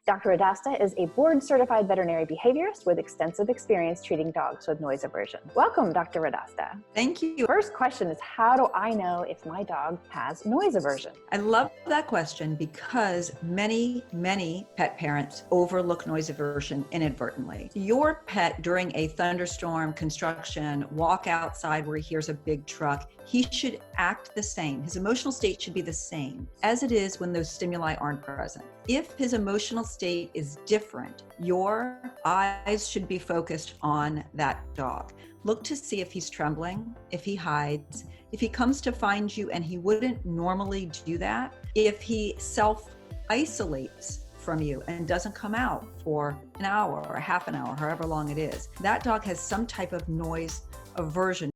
Dr. Radosta is a board-certified veterinary behaviorist with extensive experience treating dogs with noise aversion. Welcome, Dr. Radosta. Thank you. First question is, how do I know if my dog has noise aversion? I love that question because many pet parents overlook noise aversion inadvertently. Your pet during a thunderstorm, construction, walk outside where he hears a big truck, he should act the same. His emotional state should be the same as it is when those stimuli aren't present. If his emotional state is different, your eyes should be focused on that dog. Look to see if he's trembling, if he hides, if he comes to find you and he wouldn't normally do that, if he self-isolates from you and doesn't come out for an hour or half an hour, however long it is. That dog has some type of noise aversion.